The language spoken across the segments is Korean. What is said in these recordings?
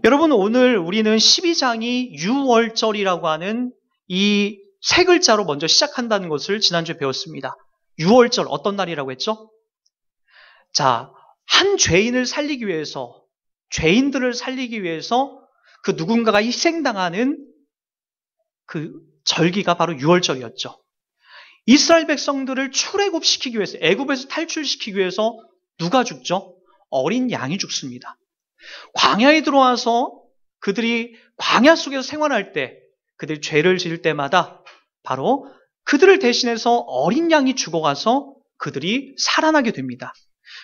여러분, 오늘 우리는 12장이 유월절이라고 하는 이 세 글자로 먼저 시작한다는 것을 지난주에 배웠습니다. 유월절, 어떤 날이라고 했죠? 자, 한 죄인을 살리기 위해서, 죄인들을 살리기 위해서 그 누군가가 희생당하는 그 절기가 바로 유월절이었죠. 이스라엘 백성들을 출애굽시키기 위해서, 애굽에서 탈출시키기 위해서 누가 죽죠? 어린 양이 죽습니다. 광야에 들어와서 그들이 광야 속에서 생활할 때, 그들이 죄를 지을 때마다 바로 그들을 대신해서 어린 양이 죽어가서 그들이 살아나게 됩니다.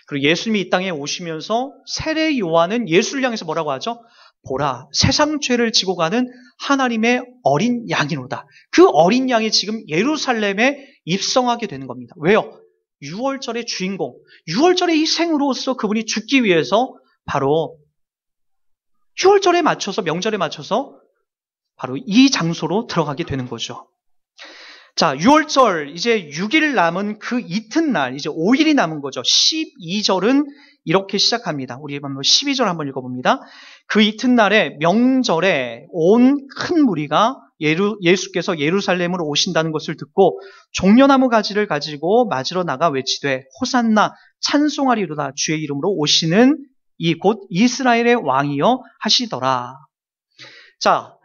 그리고 예수님이 이 땅에 오시면서 세례 요한은 예수를 향해서 뭐라고 하죠? 보라, 세상 죄를 지고 가는 하나님의 어린 양이로다. 그 어린 양이 지금 예루살렘에 입성하게 되는 겁니다. 왜요? 유월절의 주인공, 유월절의 희생으로서 그분이 죽기 위해서 바로 유월절에 맞춰서, 명절에 맞춰서 바로 이 장소로 들어가게 되는 거죠. 자, 유월절 이제 6일 남은 그 이튿날, 이제 5일이 남은 거죠. 12절은 이렇게 시작합니다. 우리 한번 12절 한번 읽어봅니다. 그 이튿날에 명절에 온 큰 무리가 예수께서 예루살렘으로 오신다는 것을 듣고 종려나무 가지를 가지고 맞으러 나가 외치되 호산나 찬송하리로다 주의 이름으로 오시는 이 곧 이스라엘의 왕이여 하시더라. 자,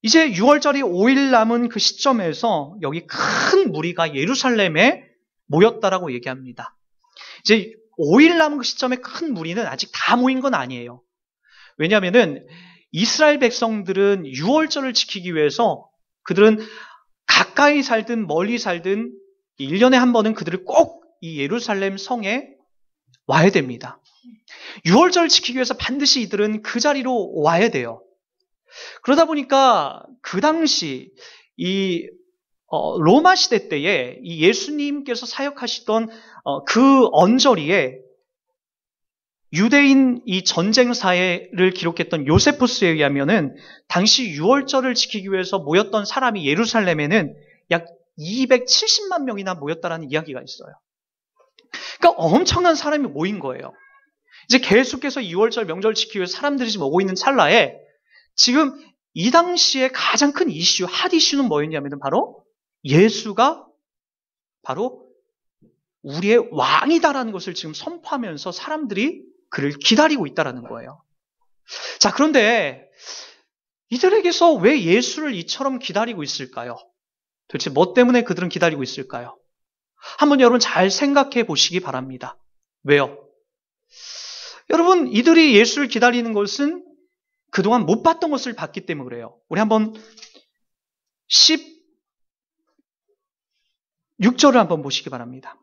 이제 6월절이 5일 남은 그 시점에서 여기 큰 무리가 예루살렘에 모였다라고 얘기합니다. 이제 5일 남은 그 시점에 큰 무리는 아직 다 모인 건 아니에요. 왜냐하면은 이스라엘 백성들은 6월절을 지키기 위해서 그들은 가까이 살든 멀리 살든 1년에 한 번은 그들을 꼭 이 예루살렘 성에 와야 됩니다. 6월절 지키기 위해서 반드시 이들은 그 자리로 와야 돼요. 그러다 보니까 그 당시 이 로마 시대 때에 이 예수님께서 사역하시던 그 언저리에 유대인 이 전쟁사를 기록했던 요세푸스에 의하면은 당시 6월절을 지키기 위해서 모였던 사람이 예루살렘에는 약 270만 명이나 모였다라는 이야기가 있어요. 그러니까 엄청난 사람이 모인 거예요. 이제 계속해서 2월절 명절 지키기 위해서 사람들이 지금 오고 있는 찰나에 지금 이 당시에 가장 큰 이슈, 핫 이슈는 뭐였냐면 바로 예수가 바로 우리의 왕이다라는 것을 지금 선포하면서 사람들이 그를 기다리고 있다라는 거예요. 자, 그런데 이들에게서 왜 예수를 이처럼 기다리고 있을까요? 도대체 뭐 때문에 그들은 기다리고 있을까요? 한번 여러분 잘 생각해 보시기 바랍니다. 왜요? 여러분, 이들이 예수를 기다리는 것은 그동안 못 봤던 것을 봤기 때문에 그래요. 우리 한번 16절을 한번 보시기 바랍니다.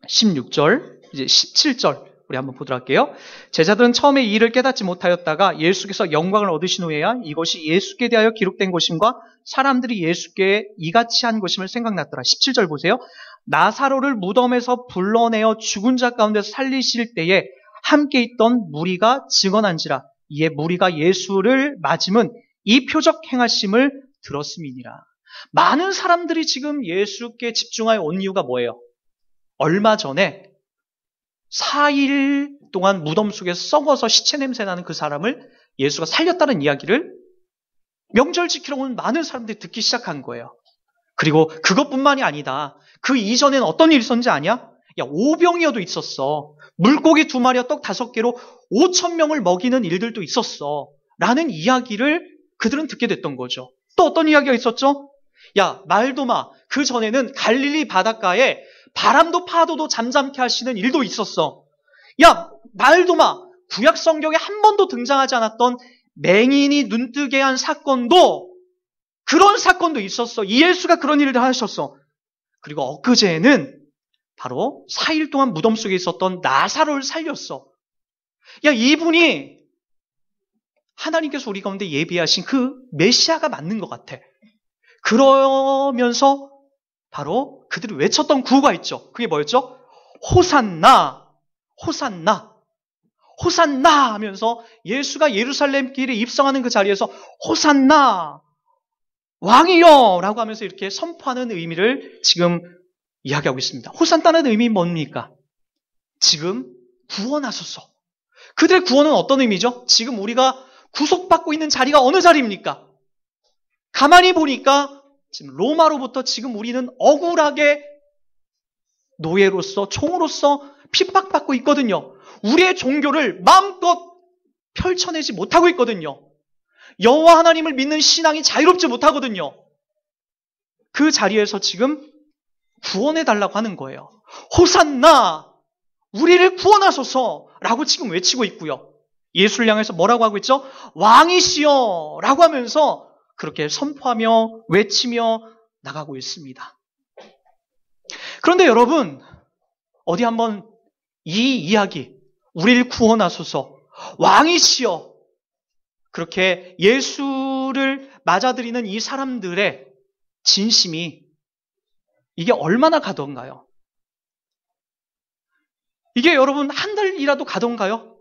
16절, 이제 17절 우리 한번 보도록 할게요. 제자들은 처음에 이 일을 깨닫지 못하였다가 예수께서 영광을 얻으신 후에야 이것이 예수께 대하여 기록된 것임과 사람들이 예수께 이같이 한 것임을 생각났더라. 17절 보세요. 나사로를 무덤에서 불러내어 죽은 자 가운데서 살리실 때에 함께 있던 무리가 증언한지라. 이에 무리가 예수를 맞음은 이 표적 행하심을 들었음이니라. 많은 사람들이 지금 예수께 집중하여 온 이유가 뭐예요? 얼마 전에 4일 동안 무덤 속에서 썩어서 시체 냄새 나는 그 사람을 예수가 살렸다는 이야기를 명절 지키러 온 많은 사람들이 듣기 시작한 거예요. 그리고 그것뿐만이 아니다. 그 이전에는 어떤 일이 있었는지 아냐? 야, 오병이어도 있었어. 물고기 2마리와 떡 5개로 5,000명을 먹이는 일들도 있었어. 라는 이야기를 그들은 듣게 됐던 거죠. 또 어떤 이야기가 있었죠? 야, 말도 마. 그 전에는 갈릴리 바닷가에 바람도 파도도 잠잠케 하시는 일도 있었어. 야, 말도 마. 구약 성경에 한 번도 등장하지 않았던 맹인이 눈뜨게 한 사건도, 그런 사건도 있었어. 이 예수가 그런 일을 하셨어. 그리고 엊그제는 바로 4일 동안 무덤 속에 있었던 나사로를 살렸어. 야, 이분이 하나님께서 우리 가운데 예비하신 그 메시아가 맞는 것 같아. 그러면서 바로 그들이 외쳤던 구호가 있죠. 그게 뭐였죠? 호산나, 호산나, 호산나 하면서 예수가 예루살렘 길에 입성하는 그 자리에서 호산나, 왕이여 라고 하면서 이렇게 선포하는 의미를 지금 이야기하고 있습니다. 호산나는 의미 뭡니까? 지금 구원하소서. 그들의 구원은 어떤 의미죠? 지금 우리가 구속받고 있는 자리가 어느 자리입니까? 가만히 보니까 지금 로마로부터 지금 우리는 억울하게 노예로서, 총으로서 핍박받고 있거든요. 우리의 종교를 마음껏 펼쳐내지 못하고 있거든요. 여호와 하나님을 믿는 신앙이 자유롭지 못하거든요. 그 자리에서 지금 구원해달라고 하는 거예요. 호산나! 우리를 구원하소서! 라고 지금 외치고 있고요. 예수를 향해서 뭐라고 하고 있죠? 왕이시여! 라고 하면서 그렇게 선포하며 외치며 나가고 있습니다. 그런데 여러분, 어디 한번 이 이야기, 우리를 구원하소서, 왕이시여! 그렇게 예수를 맞아들이는 이 사람들의 진심이 이게 얼마나 가던가요? 이게 여러분 한 달이라도 가던가요?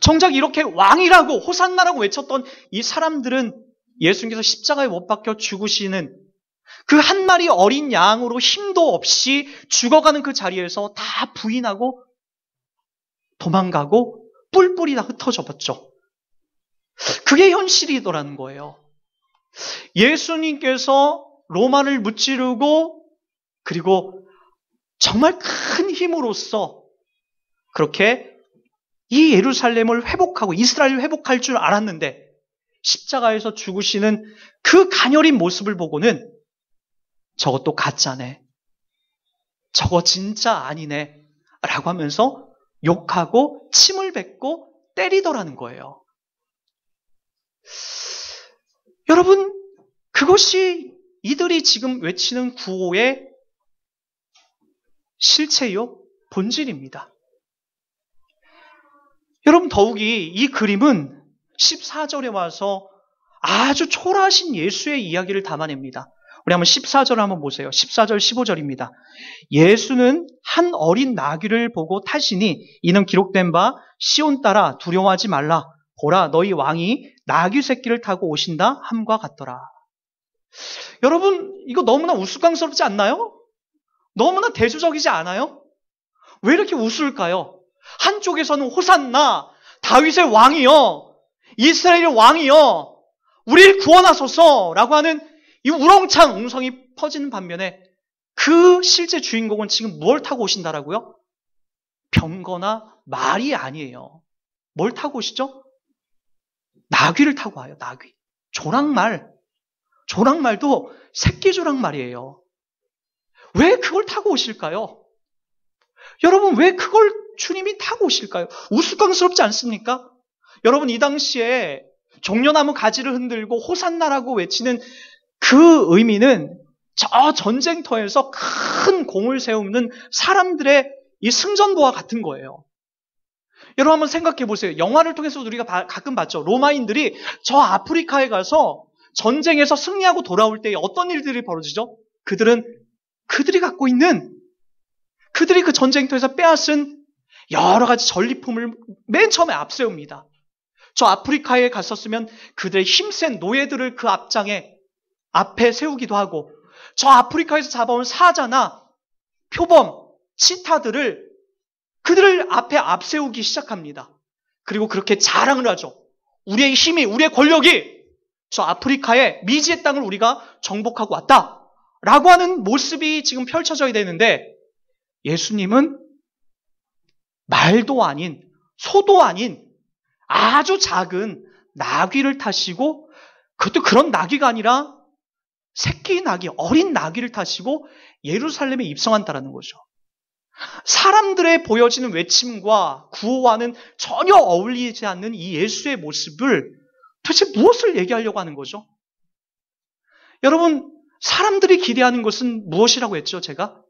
정작 이렇게 왕이라고 호산나라고 외쳤던 이 사람들은 예수님께서 십자가에 못 박혀 죽으시는 그 한 마리 어린 양으로 힘도 없이 죽어가는 그 자리에서 다 부인하고 도망가고 뿔뿔이 다 흩어져 봤죠. 그게 현실이더라는 거예요. 예수님께서 로마를 무찌르고 그리고 정말 큰 힘으로써 그렇게 이 예루살렘을 회복하고 이스라엘을 회복할 줄 알았는데 십자가에서 죽으시는 그 가녀린 모습을 보고는 저것도 가짜네, 저거 진짜 아니네 라고 하면서 욕하고 침을 뱉고 때리더라는 거예요. 여러분, 그것이 이들이 지금 외치는 구호의 실체요, 본질입니다. 여러분, 더욱이 이 그림은 14절에 와서 아주 초라하신 예수의 이야기를 담아냅니다. 우리 한번 14절을 한번 보세요. 14절, 15절입니다. 예수는 한 어린 나귀를 보고 타시니 이는 기록된 바 시온 딸아 두려워하지 말라. 보라 너희 왕이 나귀 새끼를 타고 오신다 함과 같더라. 여러분, 이거 너무나 우스꽝스럽지 않나요? 너무나 대조적이지 않아요? 왜 이렇게 우스울까요? 한쪽에서는 호산나, 다윗의 왕이여, 이스라엘의 왕이여, 우리를 구원하소서 라고 하는 이 우렁찬 음성이 퍼지는 반면에 그 실제 주인공은 지금 뭘 타고 오신다라고요? 병거나 말이 아니에요. 뭘 타고 오시죠? 나귀를 타고 와요. 나귀. 조랑말. 조랑말도 새끼 조랑말이에요. 왜 그걸 타고 오실까요? 여러분, 왜 그걸 주님이 타고 오실까요? 우스꽝스럽지 않습니까? 여러분, 이 당시에 종려나무 가지를 흔들고 호산나라고 외치는 그 의미는 저 전쟁터에서 큰 공을 세우는 사람들의 이 승전보와 같은 거예요. 여러분 한번 생각해 보세요. 영화를 통해서 우리가 가끔 봤죠. 로마인들이 저 아프리카에 가서 전쟁에서 승리하고 돌아올 때 어떤 일들이 벌어지죠? 그들이 갖고 있는, 그들이 그 전쟁터에서 빼앗은 여러 가지 전리품을 맨 처음에 앞세웁니다. 저 아프리카에 갔었으면 그들의 힘센 노예들을 그 앞에 세우기도 하고, 저 아프리카에서 잡아온 사자나 표범, 치타들을 그들을 앞에 앞세우기 시작합니다. 그리고 그렇게 자랑을 하죠. 우리의 힘이, 우리의 권력이 저 아프리카의 미지의 땅을 우리가 정복하고 왔다 라고 하는 모습이 지금 펼쳐져야 되는데, 예수님은 말도 아닌, 소도 아닌 아주 작은 나귀를 타시고, 그것도 그런 나귀가 아니라 새끼 나귀, 어린 나귀를 타시고 예루살렘에 입성한다라는 거죠. 사람들의 보여지는 외침과 구호와는 전혀 어울리지 않는 이 예수의 모습을 도대체 무엇을 얘기하려고 하는 거죠? 여러분, 사람들이 기대하는 것은 무엇이라고 했죠, 제가?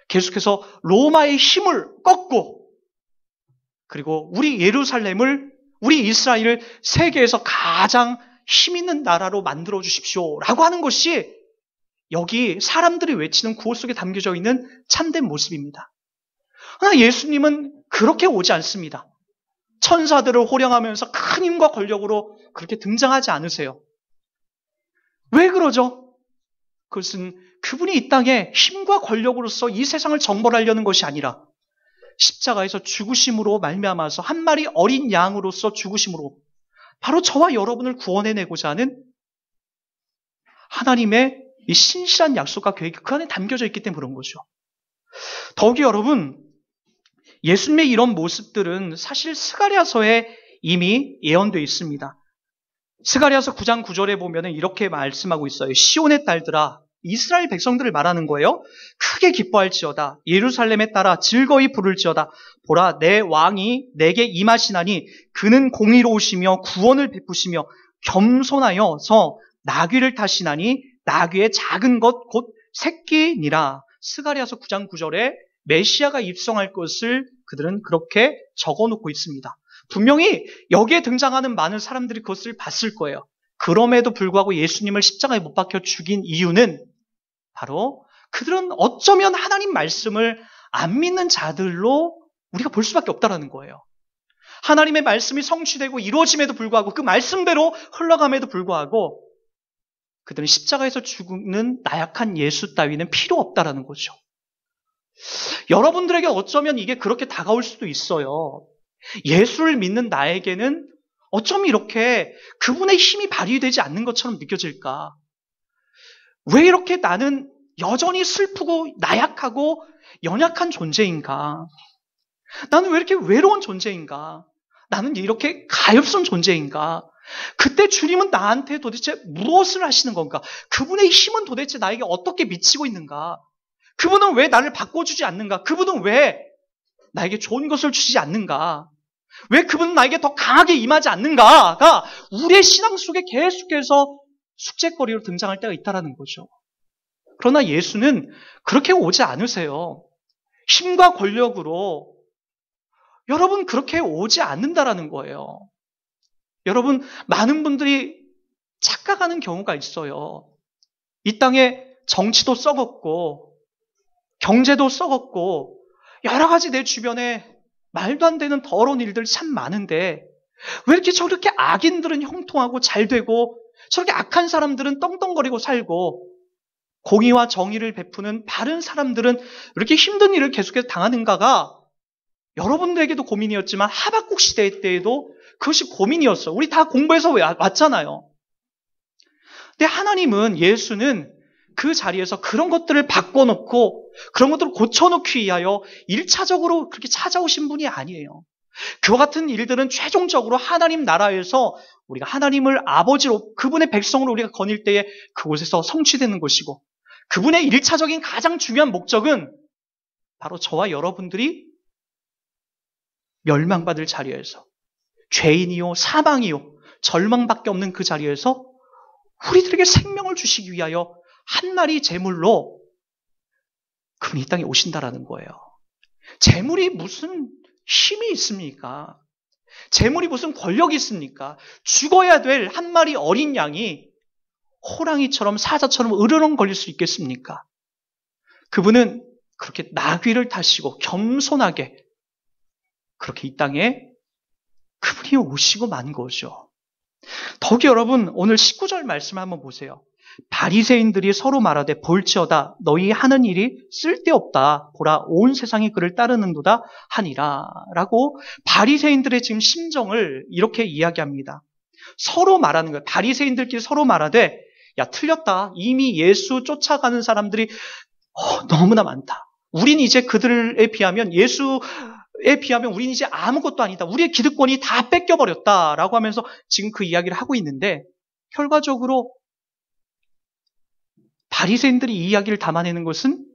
계속해서 로마의 힘을 꺾고, 그리고 우리 예루살렘을, 우리 이스라엘을 세계에서 가장 힘 있는 나라로 만들어 주십시오 라고 하는 것이 여기 사람들이 외치는 구호 속에 담겨져 있는 참된 모습입니다. 그러나 예수님은 그렇게 오지 않습니다. 천사들을 호령하면서 큰 힘과 권력으로 그렇게 등장하지 않으세요. 왜 그러죠? 그것은 그분이 이 땅에 힘과 권력으로서 이 세상을 정벌하려는 것이 아니라 십자가에서 죽으심으로 말미암아서 한 마리 어린 양으로서 죽으심으로 바로 저와 여러분을 구원해내고자 하는 하나님의 이 신실한 약속과 계획이 그 안에 담겨져 있기 때문에 그런 거죠. 더욱이 여러분, 예수님의 이런 모습들은 사실 스가랴서에 이미 예언되어 있습니다. 스가랴서 9장 9절에 보면 이렇게 말씀하고 있어요. 시온의 딸들아, 이스라엘 백성들을 말하는 거예요. 크게 기뻐할지어다. 예루살렘에 따라 즐거이 부를지어다. 보라, 내 왕이 내게 임하시나니 그는 공의로우시며 구원을 베푸시며 겸손하여서 나귀를 타시나니 나귀의 작은 것 곧 새끼니라. 스가랴서 9장 9절에 메시아가 입성할 것을 그들은 그렇게 적어놓고 있습니다. 분명히 여기에 등장하는 많은 사람들이 그것을 봤을 거예요. 그럼에도 불구하고 예수님을 십자가에 못 박혀 죽인 이유는 바로 그들은 어쩌면 하나님 말씀을 안 믿는 자들로 우리가 볼 수밖에 없다는 거예요. 하나님의 말씀이 성취되고 이루어짐에도 불구하고 그 말씀대로 흘러감에도 불구하고 그들은 십자가에서 죽는 나약한 예수 따위는 필요 없다는 거죠. 여러분들에게 어쩌면 이게 그렇게 다가올 수도 있어요. 예수를 믿는 나에게는 어쩜 이렇게 그분의 힘이 발휘되지 않는 것처럼 느껴질까? 왜 이렇게 나는 여전히 슬프고 나약하고 연약한 존재인가? 나는 왜 이렇게 외로운 존재인가? 나는 이렇게 가엾은 존재인가? 그때 주님은 나한테 도대체 무엇을 하시는 건가? 그분의 힘은 도대체 나에게 어떻게 미치고 있는가? 그분은 왜 나를 바꿔주지 않는가? 그분은 왜 나에게 좋은 것을 주시지 않는가? 왜 그분은 나에게 더 강하게 임하지 않는가가 우리의 신앙 속에 계속해서 숙제거리로 등장할 때가 있다는 거죠. 그러나 예수는 그렇게 오지 않으세요. 힘과 권력으로 여러분 그렇게 오지 않는다라는 거예요. 여러분 많은 분들이 착각하는 경우가 있어요. 이 땅에 정치도 썩었고 경제도 썩었고 여러 가지 내 주변에 말도 안 되는 더러운 일들 참 많은데 왜 이렇게 저렇게 악인들은 형통하고 잘 되고 저렇게 악한 사람들은 떵떵거리고 살고 공의와 정의를 베푸는 바른 사람들은 이렇게 힘든 일을 계속해서 당하는가가 여러분들에게도 고민이었지만 하박국 시대 때에도 그것이 고민이었어요. 우리 다 공부해서 왔잖아요. 근데 하나님은 예수는 그 자리에서 그런 것들을 바꿔놓고 그런 것들을 고쳐놓기 위하여 1차적으로 그렇게 찾아오신 분이 아니에요. 그와 같은 일들은 최종적으로 하나님 나라에서 우리가 하나님을 아버지로 그분의 백성으로 우리가 거닐 때에 그곳에서 성취되는 것이고 그분의 1차적인 가장 중요한 목적은 바로 저와 여러분들이 멸망받을 자리에서 죄인이요 사망이요 절망밖에 없는 그 자리에서 우리들에게 생명을 주시기 위하여 한 마리 제물로 그분이 이 땅에 오신다라는 거예요. 제물이 무슨 힘이 있습니까? 제물이 무슨 권력이 있습니까? 죽어야 될 한 마리 어린 양이 호랑이처럼 사자처럼 으르렁 걸릴 수 있겠습니까? 그분은 그렇게 나귀를 타시고 겸손하게 그렇게 이 땅에 그분이 오시고 만 거죠. 더욱이 여러분 오늘 19절 말씀 한번 보세요. 바리새인들이 서로 말하되 볼지어다 너희 하는 일이 쓸데없다 보라 온 세상이 그를 따르는도다 하니라 라고 바리새인들의 지금 심정을 이렇게 이야기합니다. 서로 말하는 거예요. 바리새인들끼리 서로 말하되 야 틀렸다. 이미 예수 쫓아가는 사람들이 너무나 많다. 우린 이제 그들에 비하면 예수에 비하면 우린 이제 아무것도 아니다. 우리의 기득권이 다 뺏겨버렸다라고 하면서 지금 그 이야기를 하고 있는데 결과적으로 바리새인들이 이 이야기를 담아내는 것은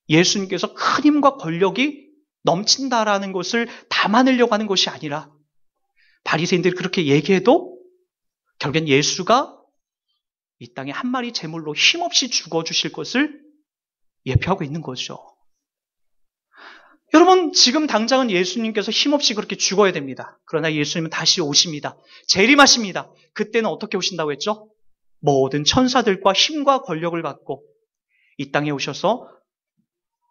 예수님께서 큰 힘과 권력이 넘친다라는 것을 담아내려고 하는 것이 아니라 바리새인들이 그렇게 얘기해도 결국엔 예수가 이 땅에 한 마리 제물로 힘없이 죽어주실 것을 예표하고 있는 거죠. 여러분 지금 당장은 예수님께서 힘없이 그렇게 죽어야 됩니다. 그러나 예수님은 다시 오십니다. 재림하십니다. 그때는 어떻게 오신다고 했죠? 모든 천사들과 힘과 권력을 갖고 이 땅에 오셔서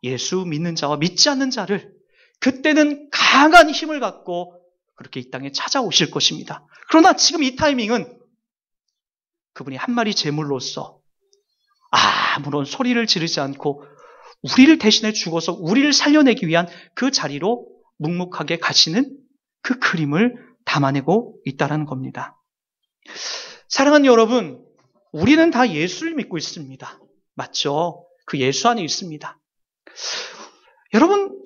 예수 믿는 자와 믿지 않는 자를 그때는 강한 힘을 갖고 그렇게 이 땅에 찾아오실 것입니다. 그러나 지금 이 타이밍은 그분이 한 마리 제물로서 아무런 소리를 지르지 않고 우리를 대신해 죽어서 우리를 살려내기 위한 그 자리로 묵묵하게 가시는 그 그림을 담아내고 있다는 겁니다. 사랑하는 여러분, 우리는 다 예수를 믿고 있습니다. 맞죠? 그 예수 안에 있습니다. 여러분,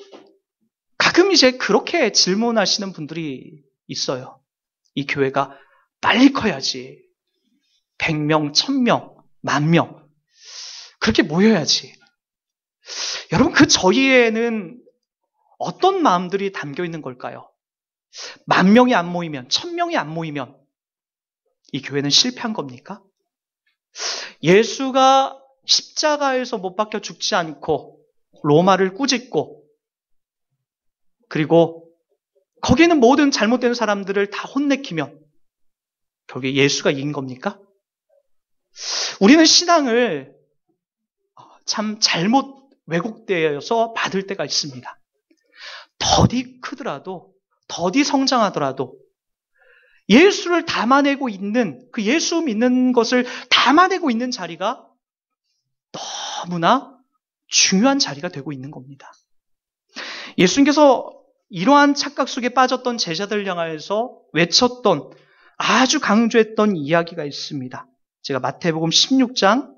가끔 이제 그렇게 질문하시는 분들이 있어요. 이 교회가 빨리 커야지. 100명, 1000명, 10,000명. 그렇게 모여야지. 여러분, 그 저희에는 어떤 마음들이 담겨 있는 걸까요? 10,000명이 안 모이면, 1000명이 안 모이면 이 교회는 실패한 겁니까? 예수가 십자가에서 못 박혀 죽지 않고 로마를 꾸짖고 그리고 거기에는 모든 잘못된 사람들을 다 혼내키면 결국에 예수가 이긴 겁니까? 우리는 신앙을 참 잘못 왜곡되어서 받을 때가 있습니다. 더디 크더라도, 더디 성장하더라도 예수를 담아내고 있는, 그 예수 믿는 것을 담아내고 있는 자리가 너무나 중요한 자리가 되고 있는 겁니다. 예수님께서 이러한 착각 속에 빠졌던 제자들 향하여서 외쳤던, 아주 강조했던 이야기가 있습니다. 제가 마태복음 16장에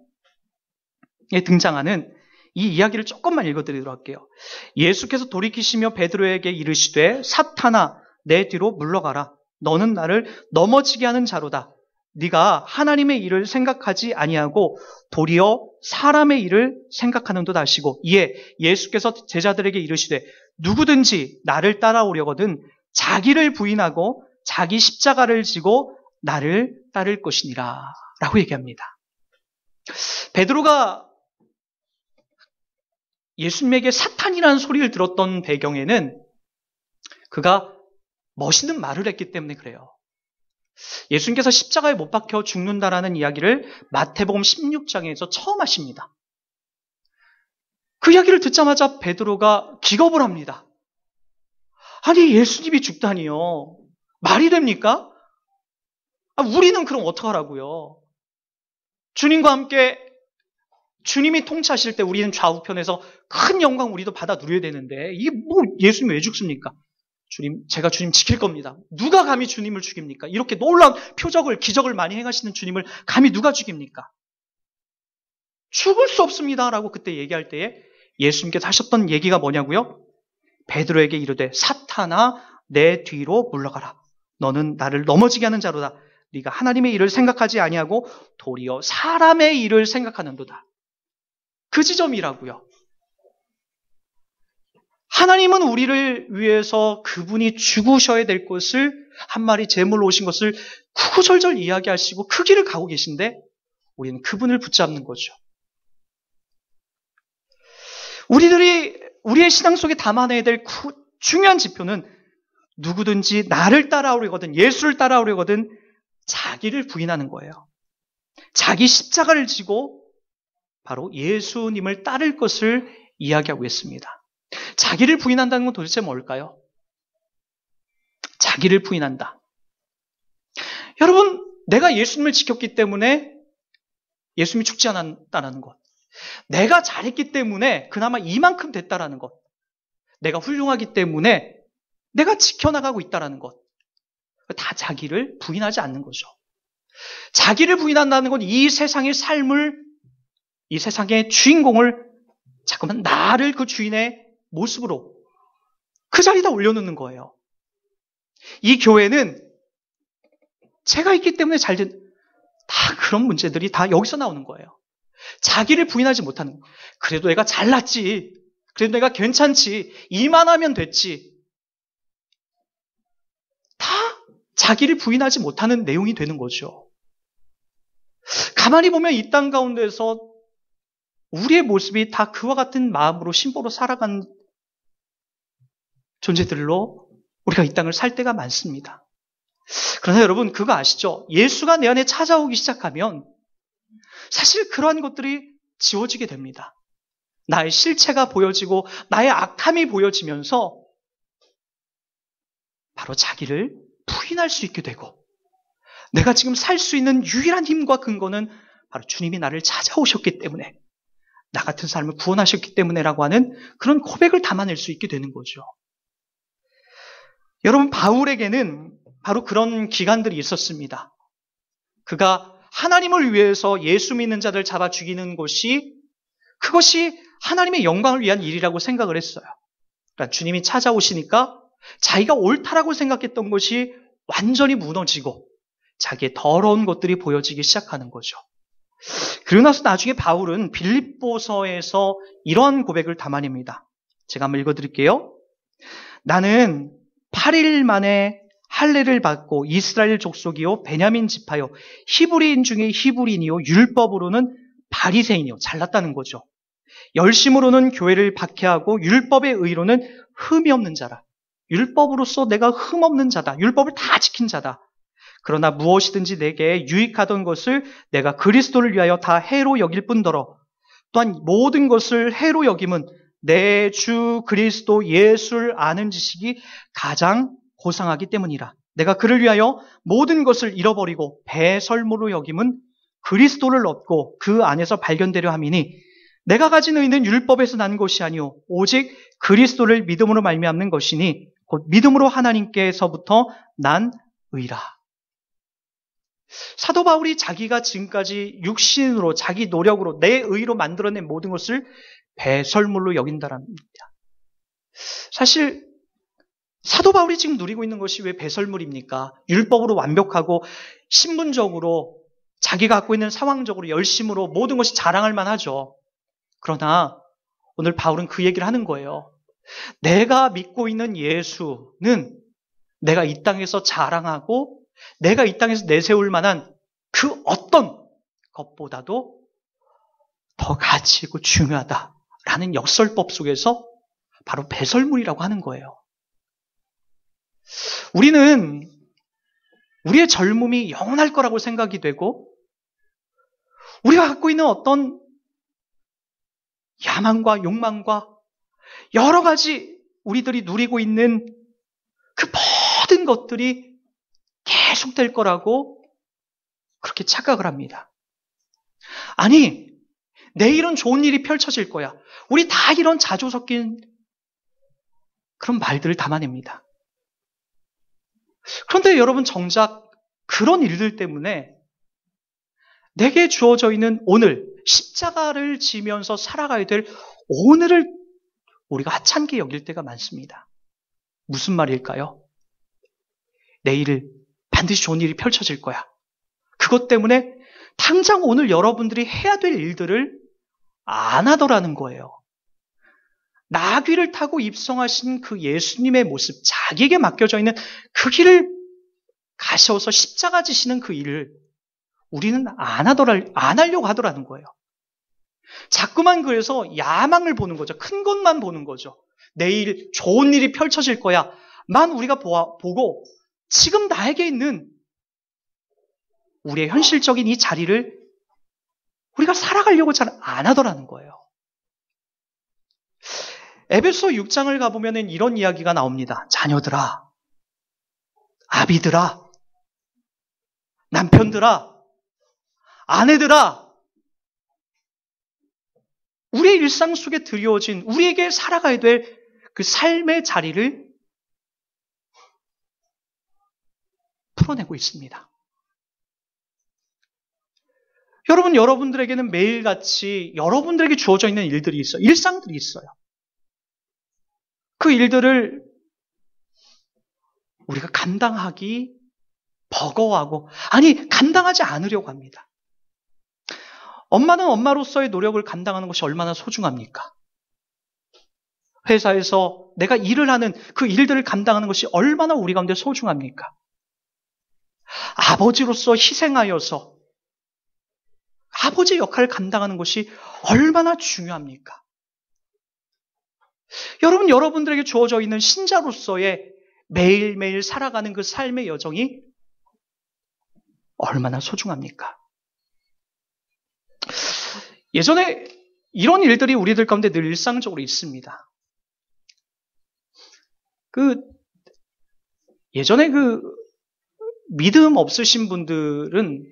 등장하는 이 이야기를 조금만 읽어드리도록 할게요. 예수께서 돌이키시며 베드로에게 이르시되 사탄아 내 뒤로 물러가라. 너는 나를 넘어지게 하는 자로다. 네가 하나님의 일을 생각하지 아니하고 도리어 사람의 일을 생각하는도다 하시고 이에 예수께서 제자들에게 이르시되 누구든지 나를 따라오려거든 자기를 부인하고 자기 십자가를 지고 나를 따를 것이니라 라고 얘기합니다. 베드로가 예수님에게 사탄이라는 소리를 들었던 배경에는 그가 멋있는 말을 했기 때문에 그래요. 예수님께서 십자가에 못 박혀 죽는다라는 이야기를 마태복음 16장에서 처음 하십니다. 그 이야기를 듣자마자 베드로가 기겁을 합니다. 아니 예수님이 죽다니요. 말이 됩니까? 우리는 그럼 어떡하라고요? 주님과 함께 주님이 통치하실 때 우리는 좌우편에서 큰 영광 우리도 받아 누려야 되는데 이게 뭐 예수님 왜 죽습니까? 주님, 제가 주님 지킬 겁니다. 누가 감히 주님을 죽입니까? 이렇게 놀라운 표적을, 기적을 많이 행하시는 주님을 감히 누가 죽입니까? 죽을 수 없습니다. 라고 그때 얘기할 때에 예수님께서 하셨던 얘기가 뭐냐고요? 베드로에게 이르되 사탄아 내 뒤로 물러가라. 너는 나를 넘어지게 하는 자로다. 네가 하나님의 일을 생각하지 아니하고 도리어 사람의 일을 생각하는도다. 그 지점이라고요. 하나님은 우리를 위해서 그분이 죽으셔야 될 것을 한 마리 제물로 오신 것을 구구절절 이야기하시고 크기를 가고 계신데 우리는 그분을 붙잡는 거죠. 우리들이 우리의 신앙 속에 담아내야 될 중요한 지표는 누구든지 나를 따라오려거든 예수를 따라오려거든 자기를 부인하는 거예요. 자기 십자가를 지고 바로 예수님을 따를 것을 이야기하고 있습니다. 자기를 부인한다는 건 도대체 뭘까요? 자기를 부인한다. 여러분, 내가 예수님을 지켰기 때문에 예수님이 죽지 않았다는 것. 내가 잘했기 때문에 그나마 이만큼 됐다라는 것. 내가 훌륭하기 때문에 내가 지켜나가고 있다라는 것. 다 자기를 부인하지 않는 거죠. 자기를 부인한다는 건 이 세상의 삶을, 이 세상의 주인공을 자꾸만 나를 그 주인의 모습으로 그 자리에다 올려놓는 거예요. 이 교회는 제가 있기 때문에 잘된, 다 그런 문제들이 다 여기서 나오는 거예요. 자기를 부인하지 못하는, 그래도 내가 잘났지, 그래도 내가 괜찮지, 이만하면 됐지. 다 자기를 부인하지 못하는 내용이 되는 거죠. 가만히 보면 이 땅 가운데서 우리의 모습이 다 그와 같은 마음으로 심보로 살아간 존재들로 우리가 이 땅을 살 때가 많습니다. 그러나 여러분 그거 아시죠? 예수가 내 안에 찾아오기 시작하면 사실 그러한 것들이 지워지게 됩니다. 나의 실체가 보여지고 나의 악함이 보여지면서 바로 자기를 부인할 수 있게 되고 내가 지금 살 수 있는 유일한 힘과 근거는 바로 주님이 나를 찾아오셨기 때문에 나 같은 삶을 구원하셨기 때문에라고 하는 그런 고백을 담아낼 수 있게 되는 거죠. 여러분 바울에게는 바로 그런 기간들이 있었습니다. 그가 하나님을 위해서 예수 믿는 자들 잡아 죽이는 것이 그것이 하나님의 영광을 위한 일이라고 생각을 했어요. 그러니까 주님이 찾아오시니까 자기가 옳다라고 생각했던 것이 완전히 무너지고 자기의 더러운 것들이 보여지기 시작하는 거죠. 그리고 나서 나중에 바울은 빌립보서에서 이러한 고백을 담아냅니다. 제가 한번 읽어드릴게요. 나는 8일 만에 할례를 받고 이스라엘 족속이요 베냐민 지파요 히브리인 중에 히브리인이요 율법으로는 바리새인이요 잘났다는 거죠. 열심으로는 교회를 박해하고 율법의 의로는 흠이 없는 자라. 율법으로서 내가 흠 없는 자다. 율법을 다 지킨 자다. 그러나 무엇이든지 내게 유익하던 것을 내가 그리스도를 위하여 다 해로 여길 뿐더러 또한 모든 것을 해로 여김은 내 주 그리스도 예수를 아는 지식이 가장 고상하기 때문이라. 내가 그를 위하여 모든 것을 잃어버리고 배설물로 여김은 그리스도를 얻고 그 안에서 발견되려 함이니 내가 가진 의는 율법에서 난 것이 아니오 오직 그리스도를 믿음으로 말미암는 것이니 곧 믿음으로 하나님께서부터 난 의라. 사도 바울이 자기가 지금까지 육신으로 자기 노력으로 내 의로 만들어낸 모든 것을 배설물로 여긴다는 겁니다. 사실 사도 바울이 지금 누리고 있는 것이 왜 배설물입니까? 율법으로 완벽하고 신분적으로 자기가 갖고 있는 상황적으로 열심으로 모든 것이 자랑할 만하죠. 그러나 오늘 바울은 그 얘기를 하는 거예요. 내가 믿고 있는 예수는 내가 이 땅에서 자랑하고 내가 이 땅에서 내세울 만한 그 어떤 것보다도 더 가치 있고 중요하다라는 역설법 속에서 바로 배설물이라고 하는 거예요. 우리는 우리의 젊음이 영원할 거라고 생각이 되고 우리가 갖고 있는 어떤 야망과 욕망과 여러 가지 우리들이 누리고 있는 그 모든 것들이 계속될 거라고 그렇게 착각을 합니다. 아니, 내일은 좋은 일이 펼쳐질 거야. 우리 다 이런 자조 섞인 그런 말들을 담아냅니다. 그런데 여러분 정작 그런 일들 때문에 내게 주어져 있는 오늘 십자가를 지면서 살아가야 될 오늘을 우리가 하찮게 여길 때가 많습니다. 무슨 말일까요? 내일 반드시 좋은 일이 펼쳐질 거야. 그것 때문에 당장 오늘 여러분들이 해야 될 일들을 안 하더라는 거예요. 나귀를 타고 입성하신 그 예수님의 모습, 자기에게 맡겨져 있는 그 길을 가셔서 십자가 지시는 그 일을 우리는 안 하려고 하더라는 거예요. 자꾸만 그래서 야망을 보는 거죠. 큰 것만 보는 거죠. 내일 좋은 일이 펼쳐질 거야. 만 우리가 보고 지금 나에게 있는 우리의 현실적인 이 자리를 우리가 살아가려고 잘 안 하더라는 거예요. 에베소 6장을 가보면 이런 이야기가 나옵니다. 자녀들아, 아비들아, 남편들아, 아내들아, 우리의 일상 속에 드리워진 우리에게 살아가야 될 그 삶의 자리를 풀어내고 있습니다. 여러분들에게는 매일같이 여러분들에게 주어져 있는 일들이 있어요. 일상들이 있어요. 그 일들을 우리가 감당하기 버거워하고, 아니, 감당하지 않으려고 합니다. 엄마는 엄마로서의 노력을 감당하는 것이 얼마나 소중합니까? 회사에서 내가 일을 하는 그 일들을 감당하는 것이 얼마나 우리 가운데 소중합니까? 아버지로서 희생하여서 아버지의 역할을 감당하는 것이 얼마나 중요합니까? 여러분들에게 주어져 있는 신자로서의 매일매일 살아가는 그 삶의 여정이 얼마나 소중합니까? 예전에 이런 일들이 우리들 가운데 늘 일상적으로 있습니다. 예전에 믿음 없으신 분들은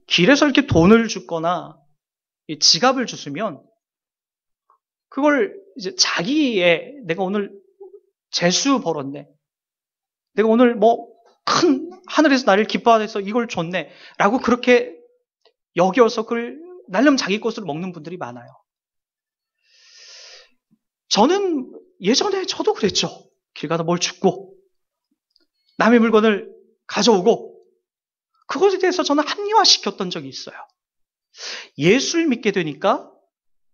길에서 이렇게 돈을 주거나 지갑을 주시면 그걸 이제 내가 오늘 재수 벌었네. 내가 오늘 큰 하늘에서 나를 기뻐해서 이걸 줬네 라고 그렇게 여겨서 그걸 날름 자기 것으로 먹는 분들이 많아요. 저는 예전에 저도 그랬죠. 길 가다 뭘 줍고 남의 물건을 가져오고 그것에 대해서 저는 합리화시켰던 적이 있어요. 예수를 믿게 되니까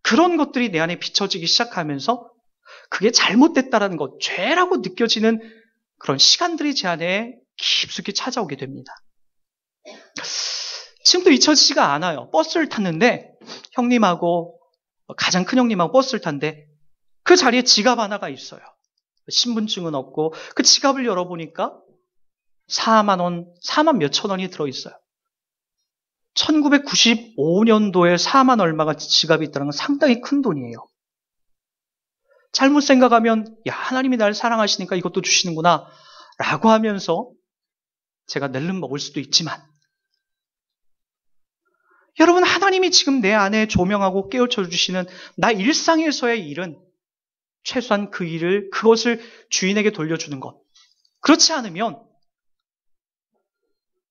그런 것들이 내 안에 비춰지기 시작하면서 그게 잘못됐다라는 것, 죄라고 느껴지는 그런 시간들이 제 안에 깊숙이 찾아오게 됩니다. 지금도 잊혀지지가 않아요. 버스를 탔는데 형님하고 가장 큰 형님하고 버스를 탔는데 그 자리에 지갑 하나가 있어요. 신분증은 없고 그 지갑을 열어보니까 4만 원, 4만 몇천 원이 들어있어요. 1995년도에 4만 얼마가 지갑이 있다는 건 상당히 큰 돈이에요. 잘못 생각하면 하나님이 나를 사랑하시니까 이것도 주시는구나 라고 하면서 제가 낼름 먹을 수도 있지만 여러분, 하나님이 지금 내 안에 조명하고 깨우쳐 주시는 나 일상에서의 일은 최소한 그 일을, 그것을 주인에게 돌려주는 것. 그렇지 않으면,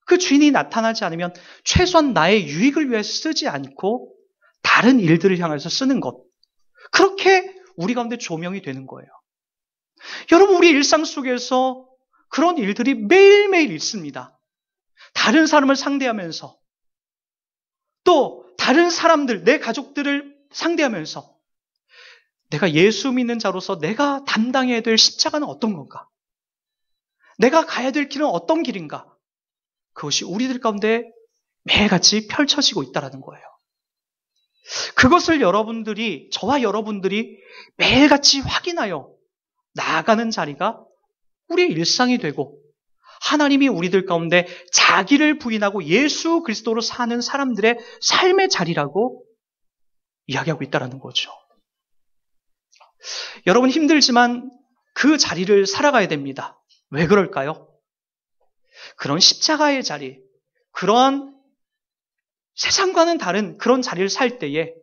그 주인이 나타나지 않으면 최소한 나의 유익을 위해 쓰지 않고 다른 일들을 향해서 쓰는 것. 그렇게 우리 가운데 조명이 되는 거예요. 여러분, 우리 일상 속에서 그런 일들이 매일매일 있습니다. 다른 사람을 상대하면서 또 다른 사람들, 내 가족들을 상대하면서 내가 예수 믿는 자로서 내가 담당해야 될 십자가는 어떤 건가? 내가 가야 될 길은 어떤 길인가? 그것이 우리들 가운데 매일같이 펼쳐지고 있다는 거예요. 그것을 여러분들이, 저와 여러분들이 매일같이 확인하여 나아가는 자리가 우리의 일상이 되고 하나님이 우리들 가운데 자기를 부인하고 예수 그리스도로 사는 사람들의 삶의 자리라고 이야기하고 있다는 거죠. 여러분, 힘들지만 그 자리를 살아가야 됩니다. 왜 그럴까요? 그런 십자가의 자리, 그러한 세상과는 다른 그런 자리를 살 때에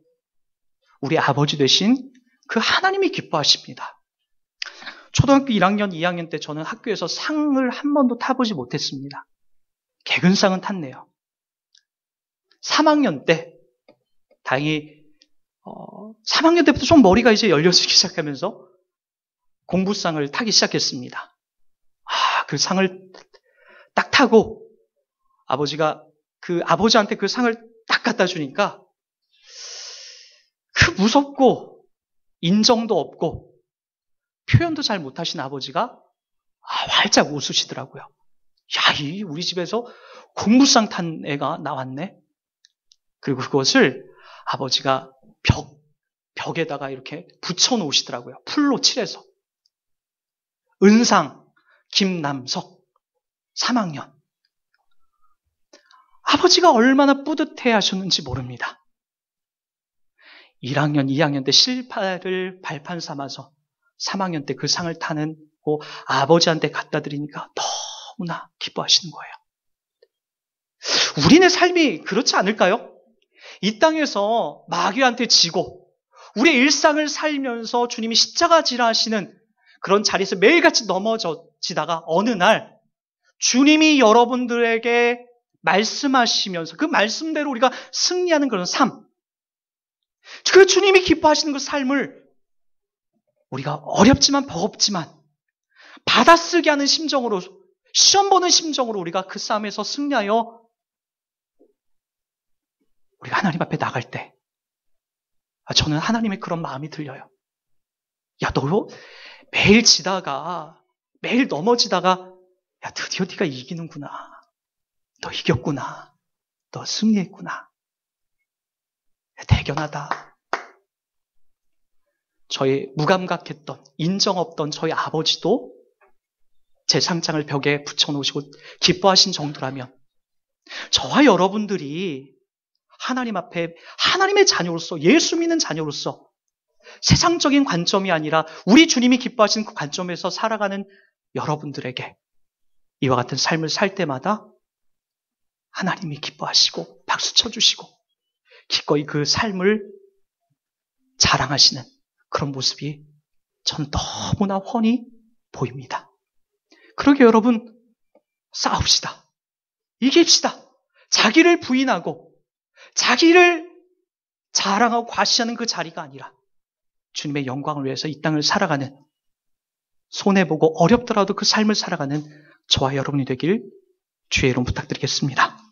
우리 아버지 되신 그 하나님이 기뻐하십니다. 초등학교 1학년, 2학년 때 저는 학교에서 상을 한 번도 타보지 못했습니다. 개근상은 탔네요. 3학년 때 다행히 3학년 때부터 좀 머리가 이제 열려지기 시작하면서 공부상을 타기 시작했습니다. 그 상을 딱 타고 아버지한테 그 상을 딱 갖다 주니까 그 무섭고 인정도 없고 표현도 잘 못하신 아버지가 활짝 웃으시더라고요. 우리 집에서 공부상 탄 애가 나왔네. 그리고 그것을 아버지가 벽에다가 이렇게 붙여놓으시더라고요. 풀로 칠해서. 은상 김남석 3학년. 아버지가 얼마나 뿌듯해 하셨는지 모릅니다. 1학년, 2학년 때 실파를 발판 삼아서 3학년 때 그 상을 타는 아버지한테 갖다 드리니까 너무나 기뻐하시는 거예요. 우리네 삶이 그렇지 않을까요? 이 땅에서 마귀한테 지고 우리의 일상을 살면서 주님이 십자가 지라하시는 그런 자리에서 매일같이 넘어지다가 어느 날 주님이 여러분들에게 말씀하시면서 그 말씀대로 우리가 승리하는 그런 삶, 그 주님이 기뻐하시는 그 삶을 우리가 어렵지만 버겁지만 받아쓰게 하는 심정으로, 시험 보는 심정으로 우리가 그 싸움에서 승리하여 우리가 하나님 앞에 나갈 때 저는 하나님의 그런 마음이 들려요. 너 매일 지다가, 매일 넘어지다가 드디어 네가 이기는구나. 너 이겼구나. 너 승리했구나. 대견하다. 저희 무감각했던, 인정 없던 저희 아버지도 제 상장을 벽에 붙여놓으시고 기뻐하신 정도라면 저와 여러분들이 하나님 앞에 하나님의 자녀로서, 예수 믿는 자녀로서 세상적인 관점이 아니라 우리 주님이 기뻐하시는 그 관점에서 살아가는 여러분들에게 이와 같은 삶을 살 때마다 하나님이 기뻐하시고 박수 쳐주시고 기꺼이 그 삶을 자랑하시는 그런 모습이 전 너무나 훤히 보입니다. 그러게 여러분, 싸웁시다. 이깁시다. 자기를 부인하고 자기를 자랑하고 과시하는 그 자리가 아니라 주님의 영광을 위해서 이 땅을 살아가는, 손해보고 어렵더라도 그 삶을 살아가는 저와 여러분이 되길 주의 이름 부탁드리겠습니다.